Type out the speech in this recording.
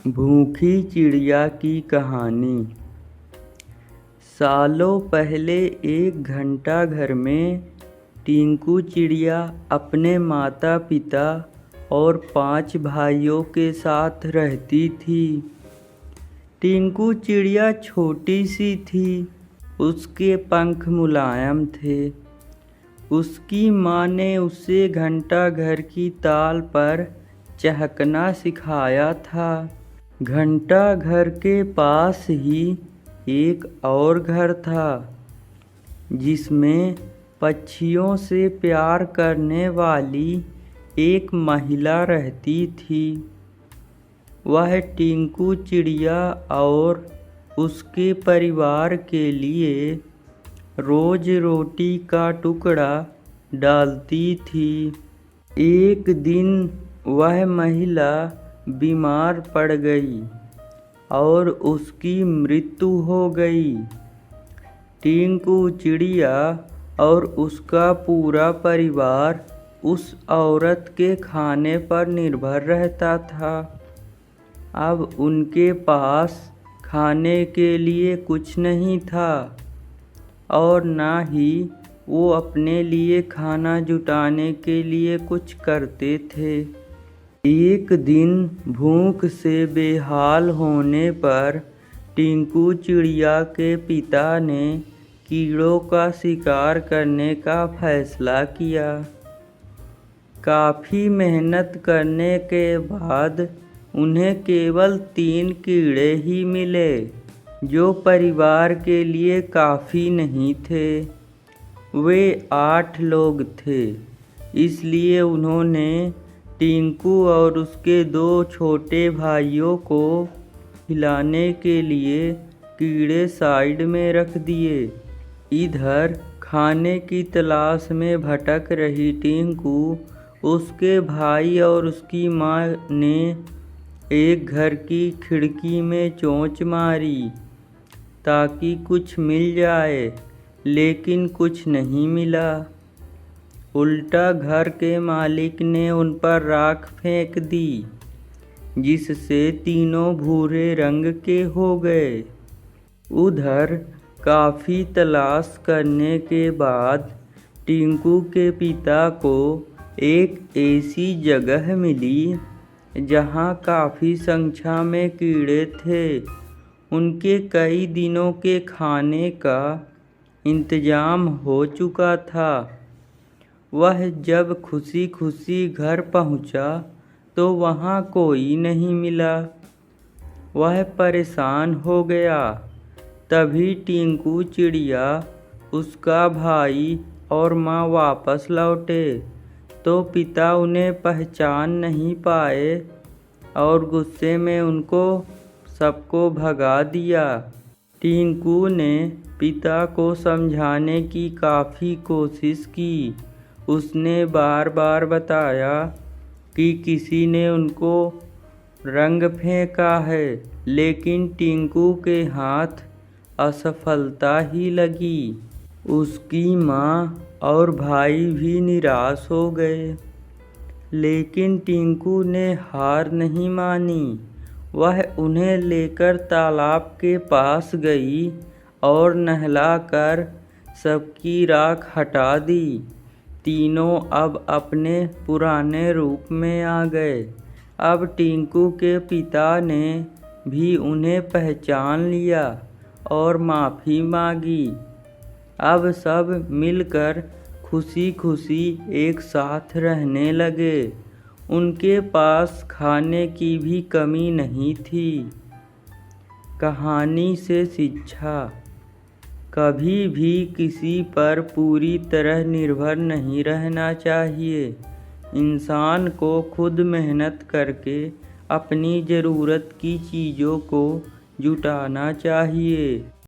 भूखी चिड़िया की कहानी। सालों पहले एक घंटा घर में टिंकू चिड़िया अपने माता पिता और 5 भाइयों के साथ रहती थी। टिंकू चिड़िया छोटी सी थी, उसके पंख मुलायम थे। उसकी माँ ने उसे घंटा घर की ताल पर चहकना सिखाया था। घंटा घर के पास ही एक और घर था, जिसमें पक्षियों से प्यार करने वाली एक महिला रहती थी। वह टिंकू चिड़िया और उसके परिवार के लिए रोज रोटी का टुकड़ा डालती थी। एक दिन वह महिला बीमार पड़ गई और उसकी मृत्यु हो गई। टिंकू चिड़िया और उसका पूरा परिवार उस औरत के खाने पर निर्भर रहता था। अब उनके पास खाने के लिए कुछ नहीं था और ना ही वो अपने लिए खाना जुटाने के लिए कुछ करते थे। एक दिन भूख से बेहाल होने पर टिंकू चिड़िया के पिता ने कीड़ों का शिकार करने का फैसला किया। काफ़ी मेहनत करने के बाद उन्हें केवल 3 कीड़े ही मिले, जो परिवार के लिए काफ़ी नहीं थे। वे 8 लोग थे, इसलिए उन्होंने टिंकू और उसके 2 छोटे भाइयों को खिलाने के लिए कीड़े साइड में रख दिए। इधर खाने की तलाश में भटक रही टिंकू, उसके भाई और उसकी माँ ने एक घर की खिड़की में चोंच मारी ताकि कुछ मिल जाए, लेकिन कुछ नहीं मिला। उल्टा घर के मालिक ने उन पर राख फेंक दी, जिससे तीनों भूरे रंग के हो गए। उधर काफ़ी तलाश करने के बाद टिंकू के पिता को एक ऐसी जगह मिली जहाँ काफ़ी संख्या में कीड़े थे। उनके कई दिनों के खाने का इंतजाम हो चुका था। वह जब खुशी खुशी घर पहुंचा तो वहां कोई नहीं मिला। वह परेशान हो गया। तभी टिंकू चिड़िया, उसका भाई और माँ वापस लौटे तो पिता उन्हें पहचान नहीं पाए और गुस्से में उनको सबको भगा दिया। टिंकू ने पिता को समझाने की काफ़ी कोशिश की। उसने बार बार बताया कि किसी ने उनको रंग फेंका है, लेकिन टिंकू के हाथ असफलता ही लगी। उसकी माँ और भाई भी निराश हो गए, लेकिन टिंकू ने हार नहीं मानी। वह उन्हें लेकर तालाब के पास गई और नहलाकर सबकी राख हटा दी। तीनों अब अपने पुराने रूप में आ गए। अब टिंकू के पिता ने भी उन्हें पहचान लिया और माफ़ी मांगी। अब सब मिलकर खुशी खुशी एक साथ रहने लगे। उनके पास खाने की भी कमी नहीं थी। कहानी से शिक्षा: कभी भी किसी पर पूरी तरह निर्भर नहीं रहना चाहिए। इंसान को खुद मेहनत करके अपनी ज़रूरत की चीज़ों को जुटाना चाहिए।